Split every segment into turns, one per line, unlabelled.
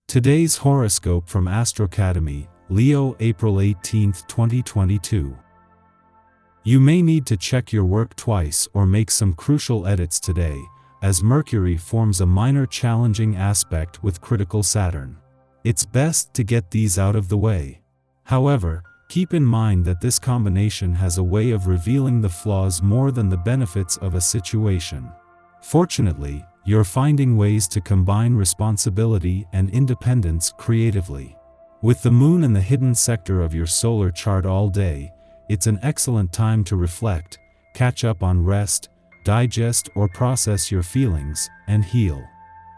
Today's horoscope from Astrocademy, Leo April 18, 2022. You may need to check your work twice or make some crucial edits today, as Mercury forms a minor challenging aspect with critical Saturn. It's best to get these out of the way. However, keep in mind that this combination has a way of revealing the flaws more than the benefits of a situation. Fortunately, you're finding ways to combine responsibility and independence creatively. With the moon in the hidden sector of your solar chart all day, it's an excellent time to reflect, catch up on rest, digest or process your feelings, and heal.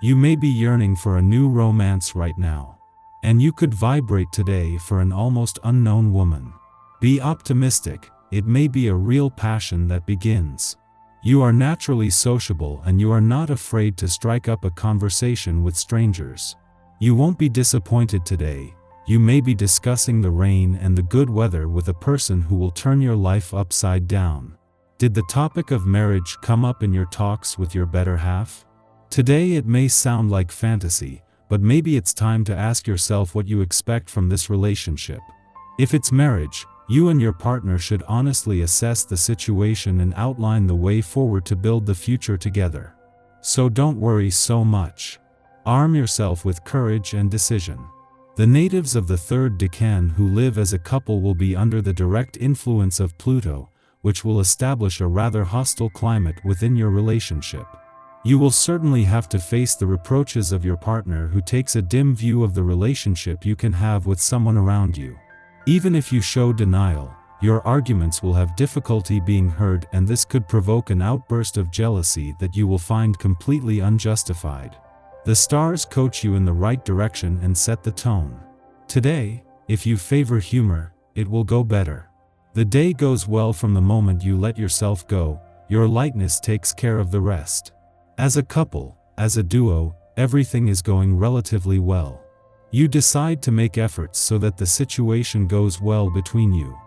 You may be yearning for a new romance right now. And you could vibrate today for an almost unknown woman. Be optimistic, it may be a real passion that begins. You are naturally sociable and you are not afraid to strike up a conversation with strangers. You won't be disappointed today. You may be discussing the rain and the good weather with a person who will turn your life upside down. Did the topic of marriage come up in your talks with your better half? Today it may sound like fantasy, but maybe it's time to ask yourself what you expect from this relationship. If it's marriage, you and your partner should honestly assess the situation and outline the way forward to build the future together. So don't worry so much. Arm yourself with courage and decision. The natives of the third decan who live as a couple will be under the direct influence of Pluto, which will establish a rather hostile climate within your relationship. You will certainly have to face the reproaches of your partner who takes a dim view of the relationship you can have with someone around you. Even if you show denial, your arguments will have difficulty being heard, and this could provoke an outburst of jealousy that you will find completely unjustified. The stars coach you in the right direction and set the tone. Today, if you favor humor, it will go better. The day goes well from the moment you let yourself go. Your lightness takes care of the rest. As a couple, as a duo, everything is going relatively well. You decide to make efforts so that the situation goes well between you.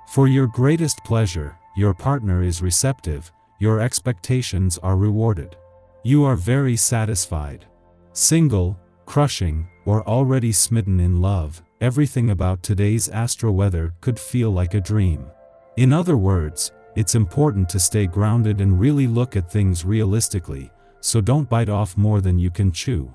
For your greatest pleasure, your partner is receptive, your expectations are rewarded. You are very satisfied. Single, crushing, or already smitten in love, everything about today's astro weather could feel like a dream. In other words, it's important to stay grounded and really look at things realistically, so don't bite off more than you can chew.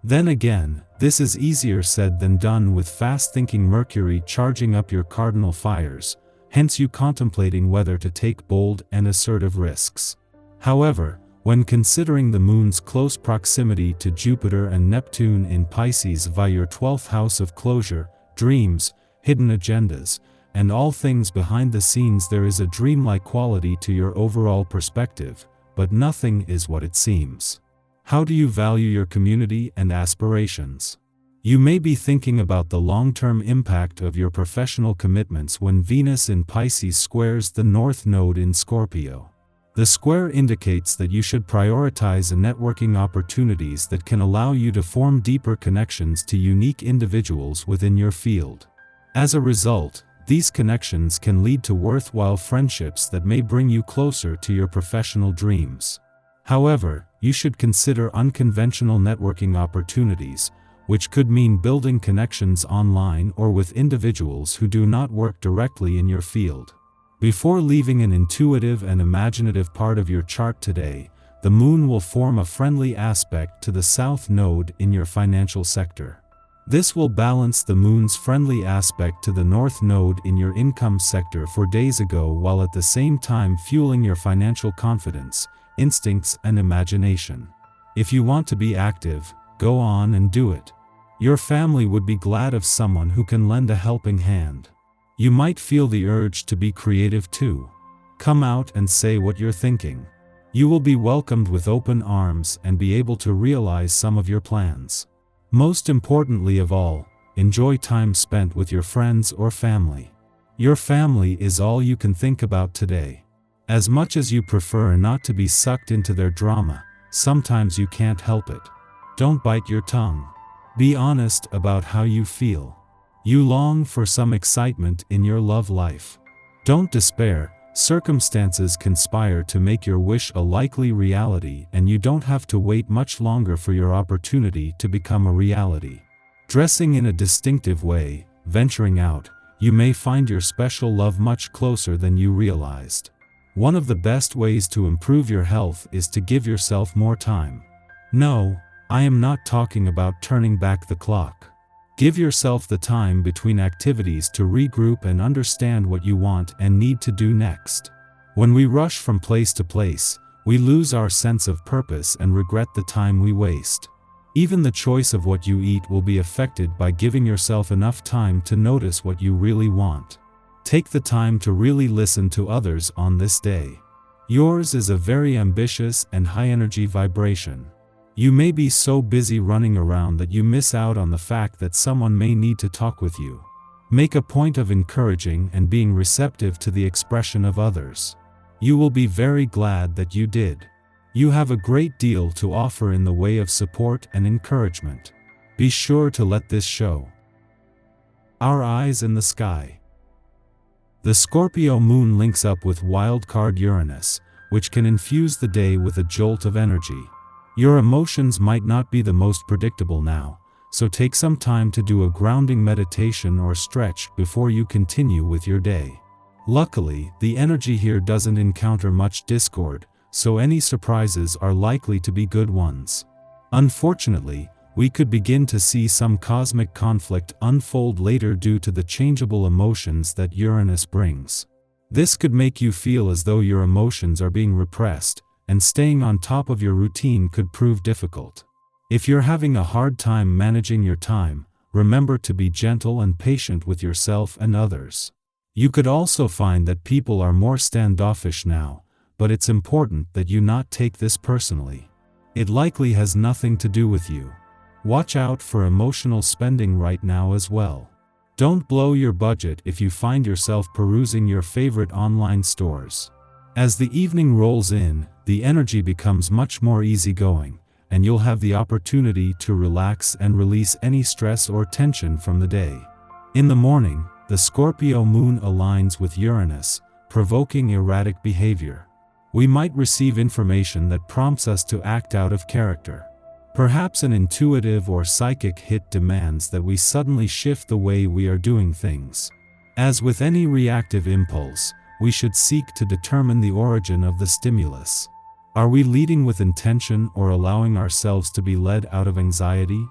Then again, this is easier said than done with fast-thinking Mercury charging up your cardinal fires, hence you contemplating whether to take bold and assertive risks. However, when considering the moon's close proximity to Jupiter and Neptune in Pisces via your 12th house of closure, dreams, hidden agendas, and all things behind the scenes, there is a dreamlike quality to your overall perspective, but nothing is what it seems. How do you value your community and aspirations? You may be thinking about the long-term impact of your professional commitments when Venus in Pisces squares the North Node in Scorpio. The square indicates that you should prioritize networking opportunities that can allow you to form deeper connections to unique individuals within your field. As a result, these connections can lead to worthwhile friendships that may bring you closer to your professional dreams. However, you should consider unconventional networking opportunities, which could mean building connections online or with individuals who do not work directly in your field. Before leaving an intuitive and imaginative part of your chart today, the moon will form a friendly aspect to the south node in your financial sector. This will balance the moon's friendly aspect to the north node in your income sector 4 days ago, while at the same time fueling your financial confidence, instincts, and imagination. If you want to be active, go on and do it. Your family would be glad of someone who can lend a helping hand. You might feel the urge to be creative too. Come out and say what you're thinking. You will be welcomed with open arms and be able to realize some of your plans. Most importantly of all, enjoy time spent with your friends or family. Your family is all you can think about today. As much as you prefer not to be sucked into their drama, sometimes you can't help it. Don't bite your tongue. Be honest about how you feel. You long for some excitement in your love life. Don't despair, circumstances conspire to make your wish a likely reality, and you don't have to wait much longer for your opportunity to become a reality. Dressing in a distinctive way, venturing out, you may find your special love much closer than you realized. One of the best ways to improve your health is to give yourself more time. No, I am not talking about turning back the clock. Give yourself the time between activities to regroup and understand what you want and need to do next. When we rush from place to place, we lose our sense of purpose and regret the time we waste. Even the choice of what you eat will be affected by giving yourself enough time to notice what you really want. Take the time to really listen to others on this day. Yours is a very ambitious and high-energy vibration. You may be so busy running around that you miss out on the fact that someone may need to talk with you. Make a point of encouraging and being receptive to the expression of others. You will be very glad that you did. You have a great deal to offer in the way of support and encouragement. Be sure to let this show. Our eyes in the sky. The Scorpio moon links up with wild card Uranus, which can infuse the day with a jolt of energy. Your emotions might not be the most predictable now, so take some time to do a grounding meditation or stretch before you continue with your day. Luckily, the energy here doesn't encounter much discord, so any surprises are likely to be good ones. Unfortunately, we could begin to see some cosmic conflict unfold later due to the changeable emotions that Uranus brings. This could make you feel as though your emotions are being repressed, and staying on top of your routine could prove difficult. If you're having a hard time managing your time, remember to be gentle and patient with yourself and others. You could also find that people are more standoffish now, but it's important that you not take this personally. It likely has nothing to do with you. Watch out for emotional spending right now as well. Don't blow your budget if you find yourself perusing your favorite online stores. As the evening rolls in, the energy becomes much more easygoing, and you'll have the opportunity to relax and release any stress or tension from the day. In the morning, the Scorpio moon aligns with Uranus, provoking erratic behavior. We might receive information that prompts us to act out of character. Perhaps an intuitive or psychic hit demands that we suddenly shift the way we are doing things. As with any reactive impulse, we should seek to determine the origin of the stimulus. Are we leading with intention or allowing ourselves to be led out of anxiety?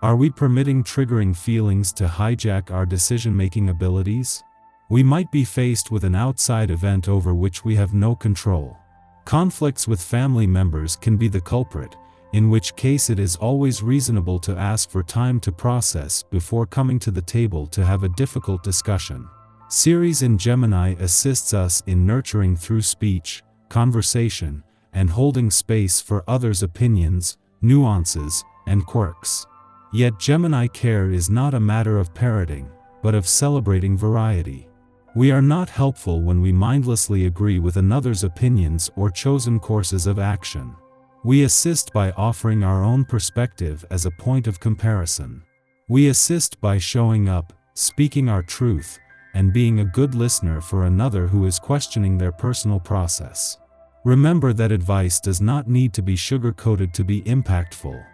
Are we permitting triggering feelings to hijack our decision-making abilities? We might be faced with an outside event over which we have no control. Conflicts with family members can be the culprit, in which case it is always reasonable to ask for time to process before coming to the table to have a difficult discussion. Ceres in Gemini assists us in nurturing through speech, conversation, and holding space for others' opinions, nuances, and quirks. Yet Gemini care is not a matter of parroting, but of celebrating variety. We are not helpful when we mindlessly agree with another's opinions or chosen courses of action. We assist by offering our own perspective as a point of comparison. We assist by showing up, speaking our truth, and being a good listener for another who is questioning their personal process. Remember that advice does not need to be sugar-coated to be impactful.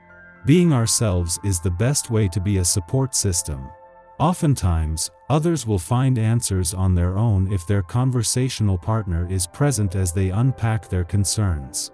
Being ourselves is the best way to be a support system. Oftentimes, others will find answers on their own if their conversational partner is present as they unpack their concerns.